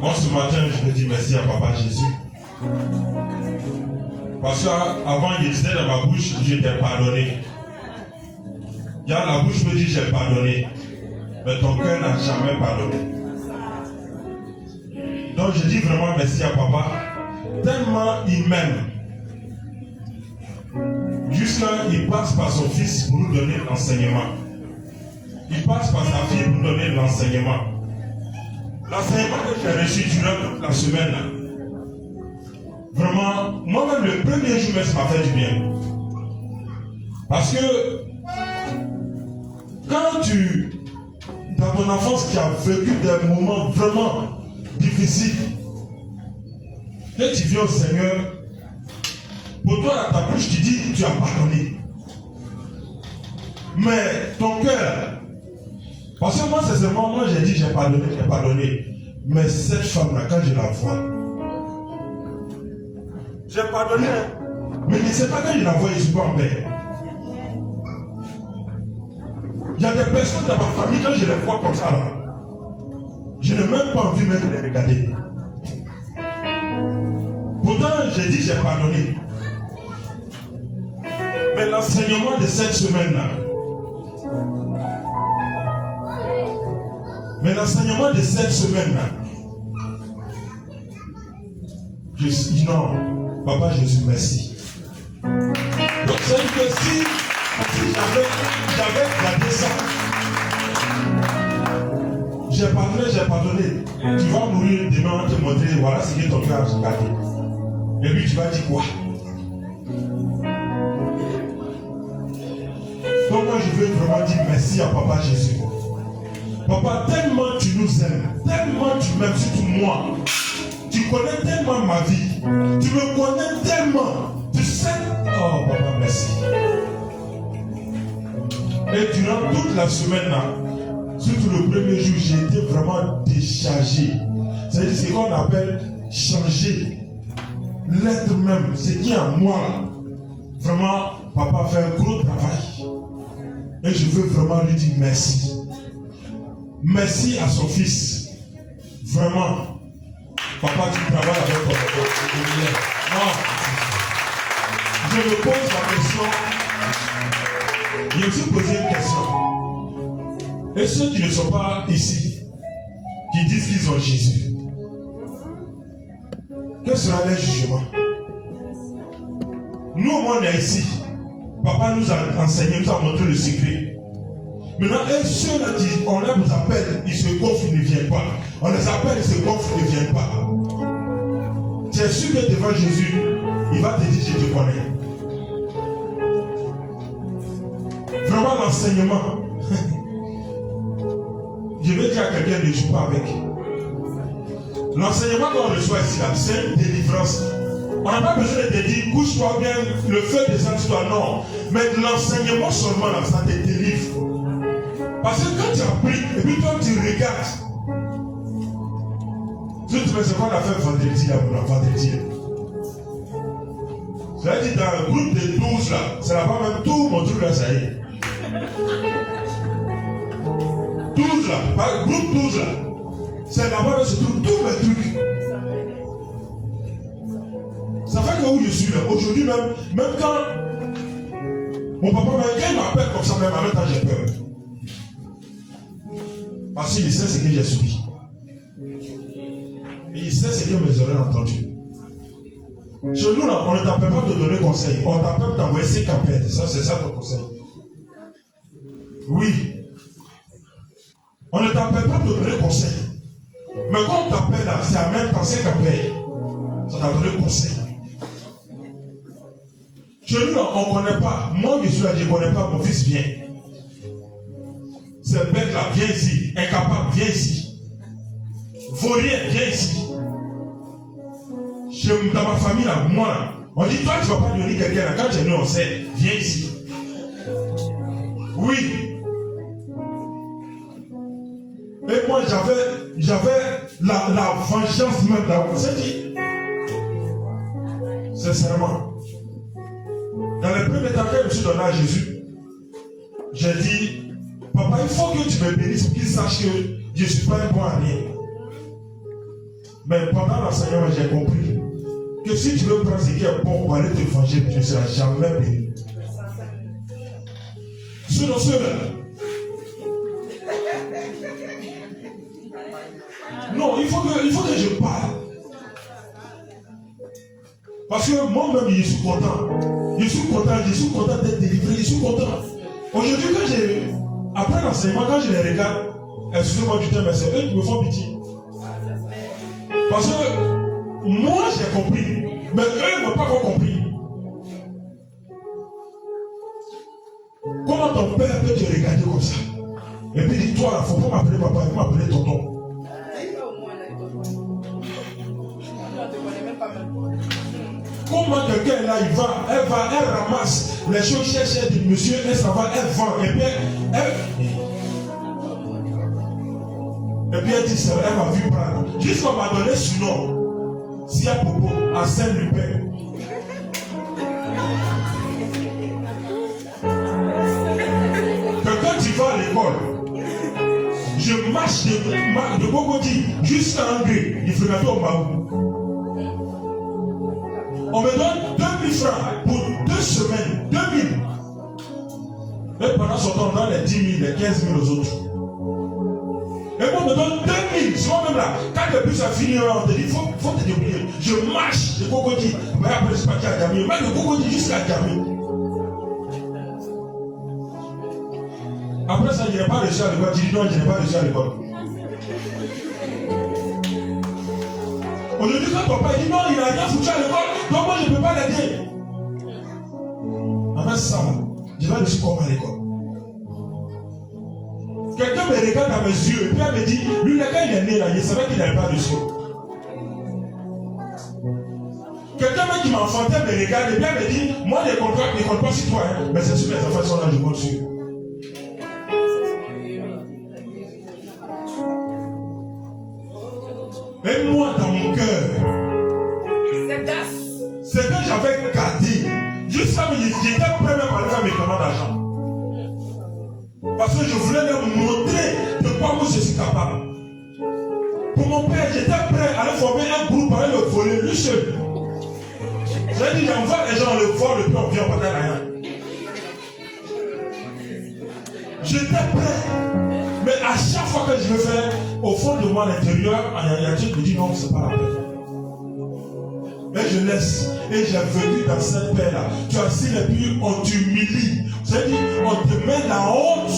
Moi, ce matin, je veux dire merci à Papa Jésus. Parce qu'avant, il disait dans ma bouche, j'étais pardonné. Il y a la bouche me dit, j'ai pardonné. Mais ton cœur n'a jamais pardonné. Donc, je dis vraiment merci à Papa. Tellement il m'aime. Jusqu'à il passe par son fils pour nous donner l'enseignement. Il passe par sa fille pour nous donner l'enseignement. L'enseignement que j'ai reçu durant toute la semaine, là, vraiment, moi-même le premier jour, ça m'a fait du bien. Parce que quand dans ton enfance, tu as vécu des moments vraiment difficiles, et tu viens au Seigneur, pour toi, dans ta bouche, tu dis tu as pardonné. Mais ton cœur, parce que moi, sincèrement, moi j'ai dit j'ai pardonné. Mais cette femme-là, quand je la vois, j'ai pardonné. Mais je ne sais pas quand je la vois, je ne suis pas en paix. Il y a des personnes dans ma famille, quand je les vois comme ça, là, je n'ai même pas envie même de les regarder. Pourtant, j'ai dit j'ai pardonné. Mais l'enseignement de cette semaine-là, je dis non, Papa Jésus, merci. Donc c'est que si j'avais gardé ça, j'ai pardonné. Tu vas mourir demain, on te montrer, voilà ce que ton cœur a gardé. Et puis tu vas dire quoi? Donc moi je veux vraiment dire merci à Papa Jésus. Papa, tellement tu nous aimes, tellement tu m'aimes, surtout moi. Tu connais tellement ma vie. Tu me connais tellement. Tu sais. Oh Papa, merci. Et durant toute la semaine là, surtout le premier jour, j'ai été vraiment déchargé. C'est-à-dire ce qu'on appelle changer. L'être même, ce qui est en moi. Vraiment, Papa fait un gros travail. Et je veux vraiment lui dire merci. Merci à son fils. Vraiment. Papa, tu travailles avec ton enfant. Non. Je me pose la question. Je me suis posé une question. Et ceux qui ne sont pas ici, qui disent qu'ils ont Jésus, quel sera leur jugement? Nous, on est ici. Papa nous a enseigné, nous a montré le secret. Maintenant, ceux-là qui, on les appelle, ils se gonflent, ils ne viennent pas. On les appelle, ils se gonflent, ils ne viennent pas. Tu es sûr que devant Jésus, il va te dire, je te connais. Vraiment, l'enseignement. Je vais dire à quelqu'un, ne joue pas avec. L'enseignement qu'on reçoit ici, c'est une délivrance. On n'a pas besoin de te dire, couche-toi bien, le feu descend sur toi, non. Mais l'enseignement seulement, là, ça te délivre. Parce que quand tu as pris, et puis toi tu regardes, tu te mets ce qu'on a fait vendredi, là, vendredi. C'est-à-dire dans le groupe de 12 là, ça n'a pas même tout mon truc là, ça y est. 12 là, par groupe 12 là, c'est là-bas que se trouvent tous mes trucs. Ça fait que où je suis là, aujourd'hui même quand mon papa m'appelle comme ça, même en même temps j'ai peur. Parce qu'il sait ce que j'ai subi. Et il sait ce que mes oreilles ont entendu. Chez nous, là, on ne t'appelle pas de donner conseil. On t'appelle d'envoyer 5 appels. Ça, c'est ça ton conseil. Oui. On ne t'appelle pas de donner conseil. Mais quand on t'appelle là, c'est à même temps 5 appels. Ça t'a donné conseil. Chez nous, là, on ne connaît pas. Moi, je suis là, je ne connais pas. Mon fils vient. Ce bête-là, viens ici. Incapable, viens ici. Vaurien, viens ici. Dans ma famille, là, moi, là, on dit, toi, tu ne vas pas donner quelqu'un, là. Quand tu es venu, on sait, viens ici. Oui. Et moi, j'avais la vengeance même là. C'est dit. Sincèrement. Dans les premiers temps, quand je me suis donné à Jésus, j'ai dit, Papa, il faut que tu me bénisses pour qu'il sache que je ne suis pas un bon ami. Mais pendant l'enseignement, j'ai compris que si tu veux prendre ce qui est bon pour aller te venger, tu ne seras jamais béni. Sinon, non, il faut que je parle. Parce que moi-même, je suis content. Je suis content d'être délivré, je suis content. Aujourd'hui, après l'enseignement, quand je les regarde, excusez-moi du temps, mais c'est eux qui me font pitié. Parce que moi, j'ai compris, mais eux n'ont pas encore compris. Comment ton père peut te regarder comme ça? Et puis dit, toi, il ne faut pas m'appeler papa, il faut m'appeler tonton. Comment quelqu'un là, elle ramasse les choses chères du monsieur, elle s'en va, elle vend, et puis elle dit, elle m'a vu prendre. Jusqu'à m'a donné ce nom, Sia Popo, à Saint-Lupin. Que quand tu vas à l'école, je marche de Bogoti jusqu'à Angers, il faut m'appeler au Mahou. On me donne 2000 francs pour 2 semaines. 2000. Et pendant ce temps, on donne les 10 000, les 15 000 aux autres. Et moi, on me donne 2000. C'est moi-même là. Quand le bus a fini, on te dit, il faut te débrouiller. Je marche de Bogoti. Mais après, je suis parti à Djamé. Mais de Bogoti jusqu'à Djamé. Après ça, je n'ai pas reçu à l'école. Je dis non, je n'ai pas reçu à l'école. Aujourd'hui, quand papa dit non, il n'a rien foutu à l'école, donc moi je ne peux pas l'aider. Avec ça, je vais reçu comment à l'école. Quelqu'un me regarde dans mes yeux et puis elle me dit, lui, quand il est né là, il savait qu'il n'avait pas reçu. Quelqu'un qui m'enfantait me regarde et puis elle me dit, moi les contrats ne comptent pas sur toi, hein, mais c'est sûr que mes enfants sont là, je compte sur. Et moi, dans mon cœur, c'est que j'avais gardé. Jusqu'à me dire, j'étais prêt même à aller faire mes commandes d'argent. Parce que je voulais leur montrer de quoi moi je suis capable. Pour mon père, j'étais prêt à aller former un groupe, à aller le voler, lui seul. J'ai dit, j'envoie les gens, on le vole, et puis on vient en parler rien. J'étais prêt. Mais à chaque fois que je le fais, au fond de moi, à l'intérieur, il y a Dieu qui me dit non, c'est pas la peine. Mais je laisse. Et j'ai venu dans cette paix-là. Tu as assis et puis on t'humilie. C'est-à-dire, on te met la honte.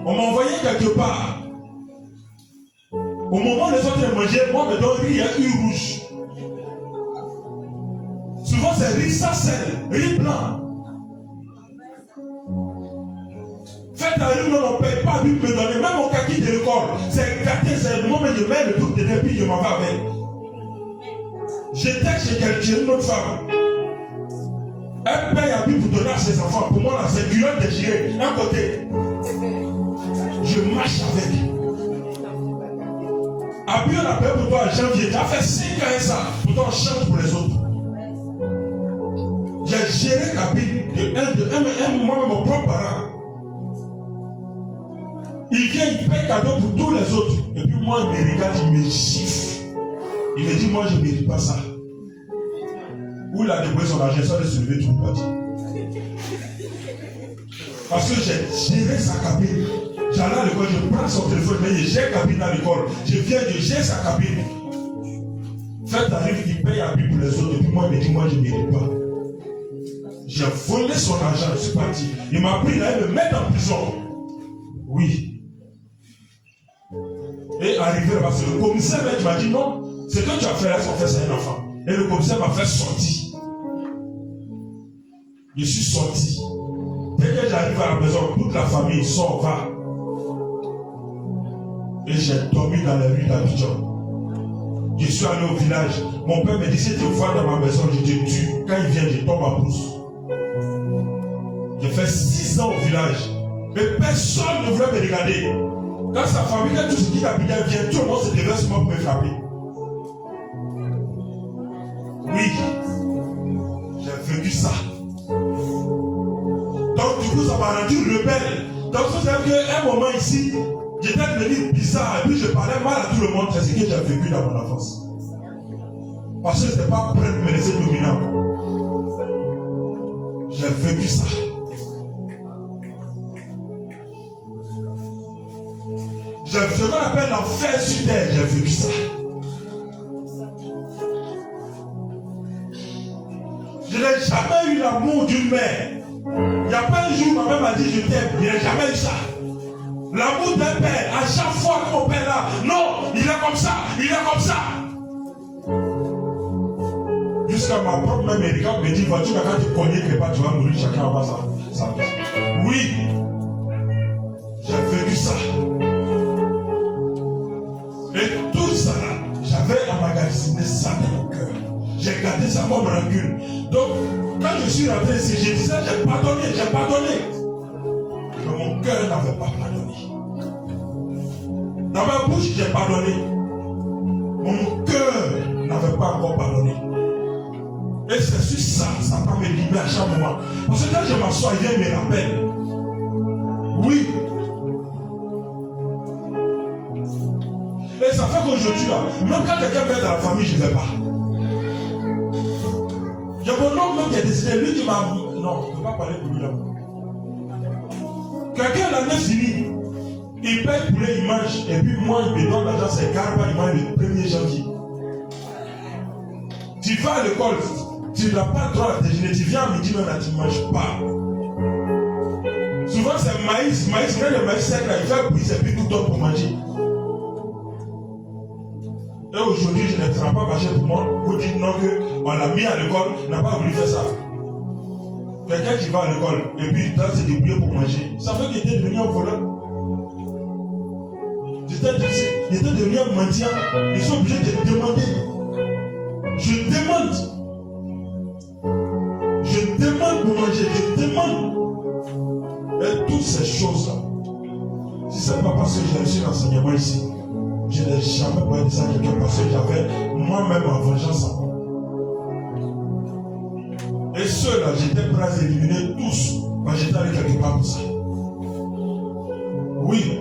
On m'a envoyé quelque part. Au moment où les autres mangeaient, moi, me donne riz et riz rouge. Souvent, c'est riz sans sel, riz blanc. Faites la rue, on ne paye pas, lui me donner. Même mon kaki de l'école, c'est gâté, c'est le moment où je mets le truc de puis je m'en vais avec. J'étais chez quelqu'un, une autre femme. Elle paye à lui pour donner à ses enfants. Pour moi, là, c'est culotte déchirée. Un côté. Je marche avec. Après, on a payé pour toi en janvier. Tu as fait 5 ans et ça. Pourtant, on chante pour les autres. J'ai géré cabine de un moi-même, mon propre parent. Il vient, il paye cadeau pour tous les autres. Et puis moi, il me regarde, il me gifle. Il me dit, moi, je ne mérite pas ça. Où il a débrouillé son argent, ça de se lever tout le parti. Parce que j'ai géré sa cabine. J'allais à l'école, je prends son téléphone, mais j'ai cabine à l'école. Je viens, je gère sa cabine. Fait arrive, il paye à lui pour les autres. Et puis moi, il me dit, moi, je ne mérite pas. J'ai volé son argent, je suis parti. Il m'a pris là, il me met en prison. Oui. Et arrivé là-bas, c'est le commissaire qui m'a dit non, ce que tu as fait là, c'est un enfant. Et le commissaire m'a fait sortir. Je suis sorti. Dès que j'arrive à la maison, toute la famille sort, va. Et j'ai dormi dans les rues d'Abidjan. Je suis allé au village. Mon père me dit, si tu vois dans ma maison, je te tue. Quand il vient, je tombe à brousse. J'ai fait 6 ans au village. Mais personne ne voulait me regarder. Quand sa famille, quand tout ce qui d'Abidjan vient, tout le monde se déverse moi pour me frapper. Oui, j'ai vécu ça. Donc du coup, ça m'a rendu rebelle. Donc vous savez qu'à un moment ici, J'étais devenu bizarre et puis je parlais mal à tout le monde. C'est ce que j'ai vécu dans mon enfance. Parce que je n'étais pas prêt de me laisser dominant. J'ai vécu ça. Ce qu'on appelle l'enfer sur terre, j'ai vécu ça. Je n'ai jamais eu l'amour d'une mère. Il n'y a pas un jour ma mère m'a dit je t'aime. Je n'ai jamais eu ça. L'amour d'un père, à chaque fois que mon père là, non, il est comme ça, il est comme ça. Jusqu'à ma propre mère me regarde, me dit, vois-tu, quand tu connais que pas, tu vas mourir, chacun va ça. Oui, j'ai vécu ça. Et tout ça là, j'avais emmagasiné ça dans mon cœur. J'ai gardé ça comme rancune. Donc, quand je suis rentré ici, je disais, j'ai pardonné. Mais mon cœur n'avait pas pardonné. Dans ma bouche, j'ai pardonné. Mon cœur n'avait pas encore pardonné. Et c'est sur ça, ça va me libérer à chaque moment. Parce que quand je m'assois, il me rappelle. Oui. Et ça fait qu'aujourd'hui, là, même quand quelqu'un meurt dans la famille, je ne vais pas. Il y a mon oncle qui est décédé, lui qui m'a... Non, je ne peux pas parler pour lui là. Quelqu'un l'année finie, il paye pour les images, et puis moi, il me donne l'argent, c'est Garba, il m'a le 1er janvier. Tu vas à l'école, tu n'as pas le droit à déjeuner, tu viens à midi, même là, tu ne manges pas. Souvent, c'est maïs, quand le maïs sec, là, il fait bouillir, c'est plus tout le temps pour manger. Et aujourd'hui, je ne serai pas marché pour moi. Vous dites non qu'on l'a mis à l'école, n'a pas voulu faire ça. Quelqu'un qui va à l'école et puis il doit se débrouiller pour manger, ça veut qu'il était devenu un voleur. Il était devenu un mendiant. Ils sont obligés de demander. Je demande pour manger, je demande. Et toutes ces choses-là, si ce n'est pas parce que j'ai reçu l'enseignement ici, je n'ai jamais parlé de ça à quelqu'un parce que j'avais moi-même en vengeance. Et ceux-là, j'étais prêt à les éliminer tous. Parce que j'étais allé quelque part pour ça. Oui.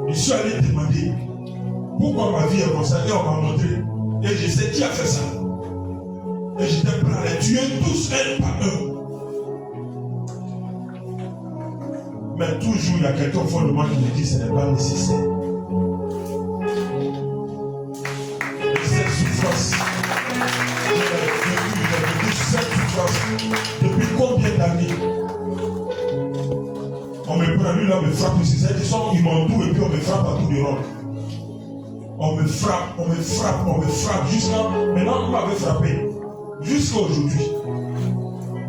Je suis allé demander pourquoi ma vie est comme ça. Et on m'a montré. Et je sais qui a fait ça. Et j'étais prêt à les tuer tous un par un. Mais toujours, il y a quelqu'un au fond de moi qui me dit que ce n'est pas nécessaire. Depuis combien d'années on me prend, lui là, on me frappe ici. Ils m'ont tout et puis on me frappe à tout de rond. On me frappe. Jusqu'à maintenant, on m'avait frappé. Jusqu'à aujourd'hui.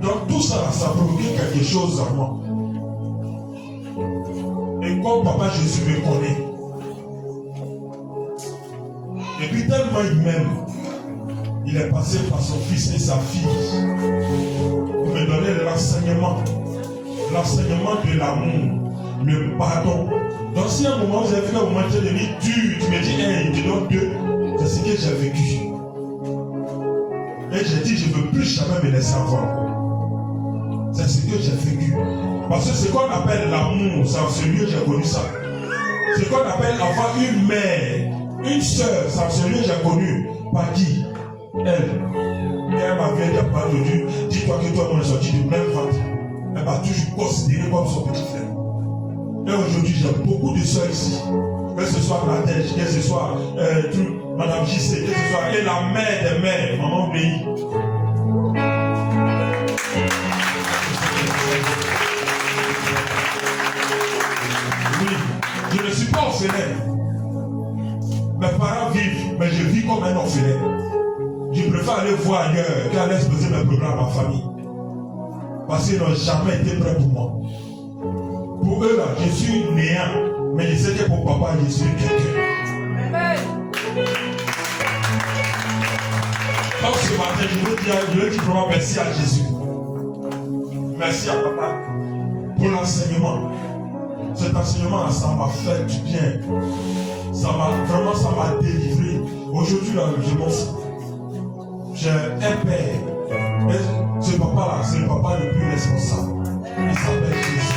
Donc tout ça, ça a provoqué quelque chose en moi. Et comme Papa Jésus me connaît, et puis tellement il m'aime, il est passé par son fils et sa fille pour me donner l'enseignement de l'amour, le pardon. Donc si à un moment vous avez vu un moment de vie dur, tu me dis, hey, tu donnes Dieu, c'est ce que j'ai vécu. Et j'ai dit, je ne veux plus jamais me laisser avoir. C'est ce que j'ai vécu. Parce que ce qu'on appelle l'amour, c'est en celui j'ai connu ça. Ce qu'on appelle avoir une mère, une soeur, c'est en celui j'ai connu. Par qui? Elle m'avait dit, dis-toi que toi, on est sorti du même ventre. Elle m'a toujours considéré comme son petit frère. Et aujourd'hui, j'ai beaucoup de soeurs ici. Que ce soit Nadège, que ce soit Madame JC, que ce soit et la mère des mères, Maman Béi. Oui, je ne suis pas orphelin. Mes parents vivent, mais je vis comme un orphelin. Je préfère aller voir ailleurs qu'aller exposer mes programmes à ma famille. Parce qu'ils n'ont jamais été prêts pour moi. Pour eux, là, je suis néant. Mais je sais que pour papa, je suis quelqu'un. Donc ce matin, je veux dire vraiment merci à Jésus. Merci à papa pour l'enseignement. Cet enseignement, ça m'a fait du bien. Ça m'a délivré. Aujourd'hui, là, je m'en fous. J'ai un père. Et ce papa-là, c'est le papa le plus responsable. Il s'appelle Jésus.